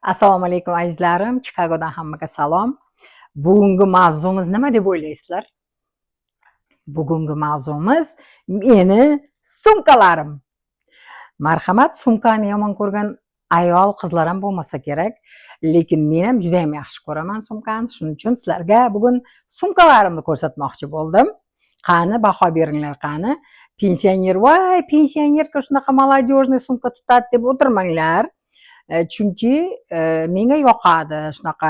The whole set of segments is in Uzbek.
Assalomu alaykum azizlarim, Chicagodan hammaga salom. Bugungi mavzumiz nima deb o'ylaysizlar? Bugungi mavzumiz meni sumkalarim. Marhamat, sumkani yomon ko'rgan ayol, qizlar ham bo'lmasa kerak, lekin men ham juda ham yaxshi ko'raman sumkani. Shuning uchun sizlarga bugun sumkalarimni ko'rsatmoqchi bo'ldim. Qani, baho beringlar, qani. Pensioner, voy, pensionerga shunaqa молодежный sumka tutadi deb o'tirmanglar. Chunki menga yoqadi, shunaqa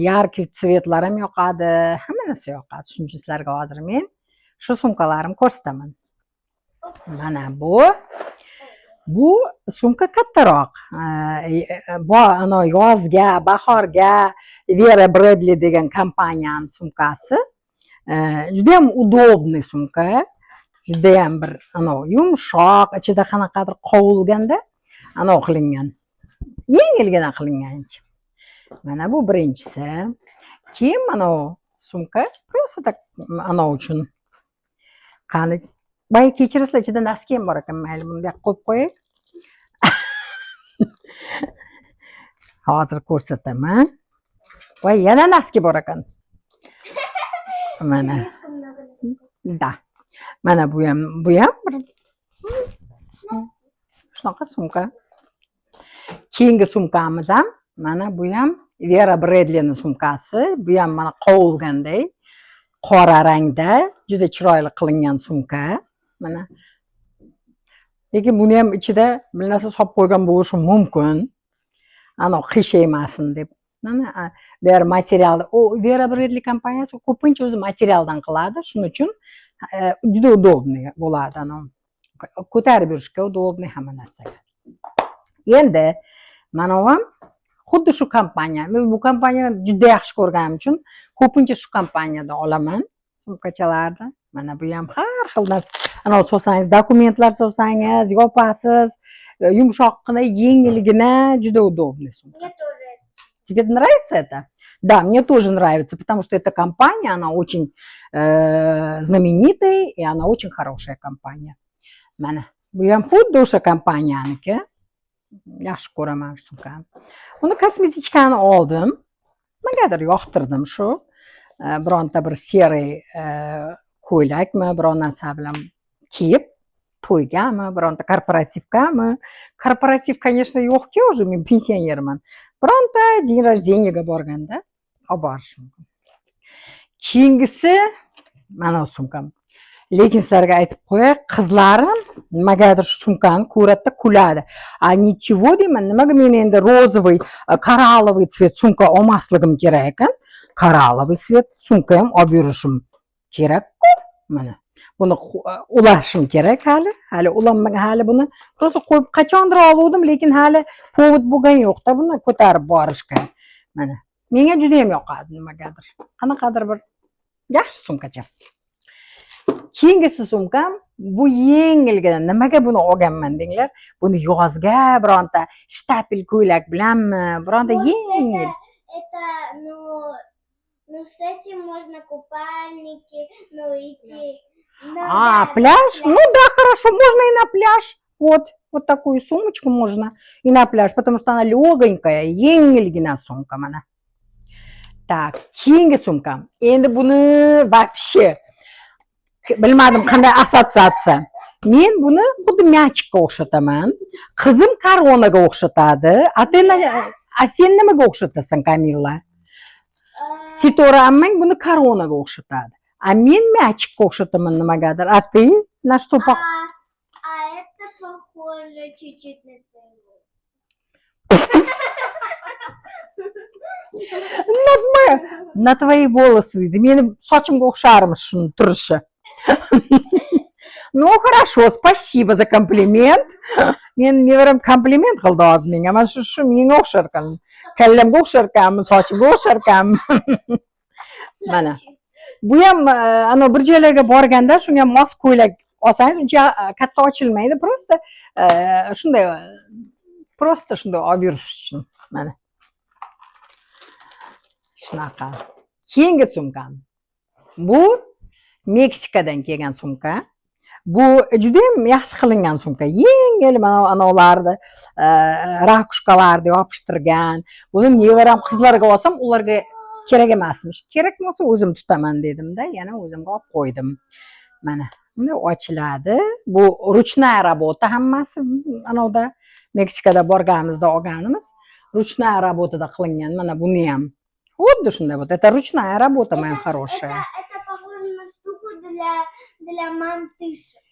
yarki tsvetlar ham yoqadi, hamma narsa yoqadi. Shuning uchun sizlarga hozir men shu sumkalarimni ko'rsataman. Mana bu sumka kattaroq. Ana yozga, bahorga Vera Bradley degan kompaniyani sumkasi. Juda ham удобный sumka. Juda ham bir yumshoq, ichida qanaqadir qovulganda qilingan. Yengilgina qilingancha. Mana bu birinchisi. Keyin mana sumka просто так uchun. Qani, bay kechirasizlar, ichida naski ham bor ekan. Mayli, buni bu yoqqa qo'yib qo'ying. Hozir ko'rsataman. Voy, yana naski bor ekan. Mana. Da. Mana bu ham bir shunaqa sumka. Keyingi sumkamiz ham mana bu ham Vera Bradleyning sumkasi. Bu ham mana qovulganday, qora rangda, juda chiroyli qilingan sumka. Mana. Lekin buni ham ichida bir narsa solib qo'ygan bo'lishi mumkin. Qiyshaymasin deb. Mana bir material, Vera Bradley kompaniyasi ko'pincha o'zi materialdan qiladi. Shuning uchun juda удобный bo'ladi. Ko'tarib yurishga удобный hamma narsaga. Endi mana ham xuddi shu kompaniya. Men bu kompaniyani juda yaxshi ko'rganim uchun ko'pincha shu kompaniyada olaman sumkachalarni. Mana bu ham har xil narsa. Solsangiz, dokumentlar solsangiz, yopasiz, yumshoqqina, yengilgina, juda удобный sumka. Тебе нравится это? Да, мне тоже нравится, потому что эта компания, она очень знаменитая, и она очень хорошая компания. Mana bu ham xuddi o'sha kompaniyanniki. Yaxshi ko'raman shu sumkani. Uni kosmetichkani oldim. Nimagadir yoqtirdim shu. Bironta bir serый ko'ylakmi, biron narsa bilan kiyib to'ygami, bironta korporativgami. Korporativ, конечно, yo'q-ku, уже men pensionerman. Bironta dень рождениyaga borganda olib borish mumkin. Keyingisi mana sumkam. Lekin sizlarga aytib qo'yay, qizlarim nimagadir shu sumkani ko'radi, kuladi. Nичего deyman, nimaga men endi розовый, koralloviy цвет sumka olmasligim kerak ekan? Koralloviy цвет sumka ham olib yurishim kerak-ku. Mana buni ulashim kerak hali ulanmagan, hali buni просто qo'yib qachondir oluvdim, lekin hali povod bo'lgan yo'q-da buni ko'tarib borishga. Mana menga juda ham yoqadi nimagadir. Qanaqadir bir yaxshi sumkacha. Keyingisi sumkam bu yengilgina. Nimaga buni olganman denglar? Buni yozga bironta shtapel ko'ylak bilanmi, bironta yengil. Это, с этим можно купальники, идти. Пляж? Ну да, хорошо, можно и на пляж. Вот такую сумочку можно и на пляж, потому что она легонькая, yengilgina sumka mana. Так, keyingi sumkam. Endi buni вообще bilmadim qanday assotsiatsiya. Men buni xuddi myachikka o'xshataman. Qizim koronaga o'xshatadi. A sen nimaga o'xshatasan, Kamilla? Sitora ammang buni koronaga o'xshatadi. A men myachikka o'xshataman nimagadir. A ты на что А это похоже чуть-чуть на твои волосы. На твои волосы. Meni sochimga o'xsharmish shuni turishi. Ну, хорошо, спасибо за комплимент. Men nevaram kompliment qildi hozir menga. Mana shu menga o'xshar ekan. Kallamga o'xshar ekanmi, sochimga o'xshar ekanmi? Mana. Bu ham bir joylarga borganda shunga mos ko'ylak olsangiz, uncha katta ochilmaydi, shunday olib yurish uchun. Mana. Shunaqa. Keyingi sumkam. Bu Meksikadan kelgan sumka. Bu juda ham yaxshi qilingan sumka. Yengil mana anolarni rakushkalarni yopishtirgan. Buni nevaram qizlarga olsam, ularga kerak emasmish. Kerak bo'lsa o'zim tutaman dedim-da, yana o'zimga olib qo'ydim. Mana buni ochiladi. Bu ruchная работа hammasi anoda Meksikada borganimizda olganimiz. Ruchная работада qilingan. Mana buni ham xuddi shunday bo'ldi. Это ручная работа, моя хорошая. Это похоже на штуку для мантышек.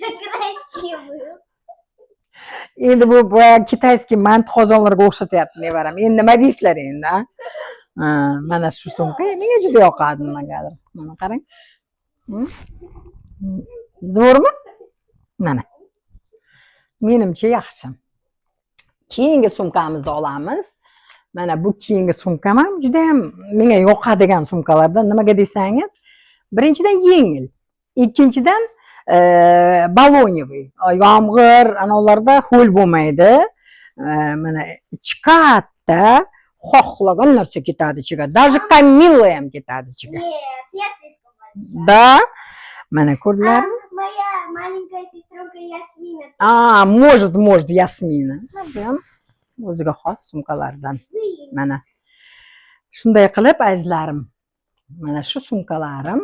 Так красивую. Endi bu kitayskiy mant qozonlarga o'xshatyapti nevaram. Endi nima deysizlar endi, a? Mana shu sumka menga juda yoqadi nimagadir. Mana qarang. Zo'rmi? Mana. Menimcha yaxshi. Keyingi sumkamizni olamiz. Mana bu keyingi sumkam ham juda ham menga yoqadigan sumkalardan. Nimaga desangiz, birinchidan yengil, ikkinchidan balonyeviy. Yomg'ir anolarda ho'l bo'lmaydi. Mana ichi katta, xohlagan narsa ketadi ichiga. Даже Камилла ham ketadi ichiga. Нет, я слишком большая. Da, mana ko'rdilarmi? Моя маленькая сестренка Ясмина. Может, Yasmina. O'ziga xos sumkalardan. Mana shunday qilib azizlarim, mana shu sumkalarim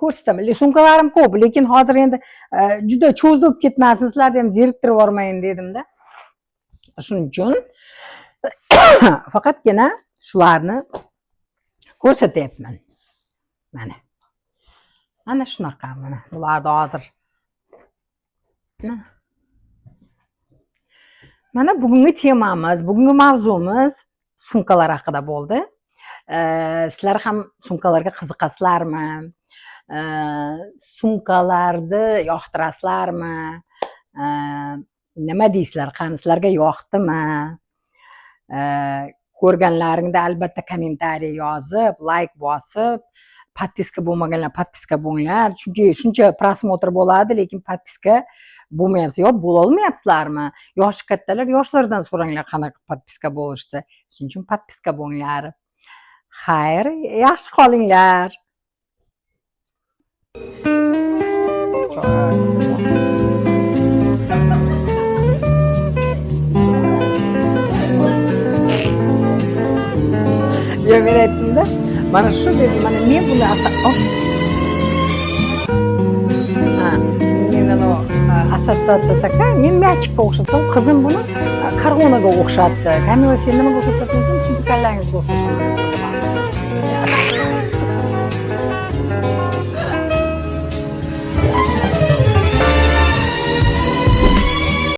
ko'rsataman. Sumkalarim ko'p, lekin hozir endi juda cho'zilib ketmasin, sizlarni ham zeriktirib yormayin dedim-da. Shuning uchun faqatgina shularni ko'rsatyapman. Mana. Mana shunaqa mana. Bularni hozir. Mana bugungi temamiz, bugungi mavzumiz sumkalar haqida bo'ldi. Sizlar ham sumkalarga qiziqasizlarmi? Sumkalarni yoqtirasizlarmi? Nima deysizlar? Qani sizlarga yoqdimi? Ko'rganlaringda albatta kommentariy yozib, like bosib, подписка bo'lmaganlar подписка bo'linglar. Chunki shuncha prosmotr bo'ladi, lekin подписка bo'lmayapti. Yo bo'la olmayapsizlarmi? Yoshi kattalar yoshlardan so'ranglar qanaqa подписка bo'lishdi. Shuning uchun подписка bo'linglar. Xayr, yaxshi qolinglar. Yo, men aytdim-da, mana shu dedim, mana men buni assotsiatsiya такая, men mячикка o'xshatsam, qizim buni Qarg'onaga o'xshatdi. Kamila, sen nimaga o'xshatasan? Sizni kallangizga o'xshataman.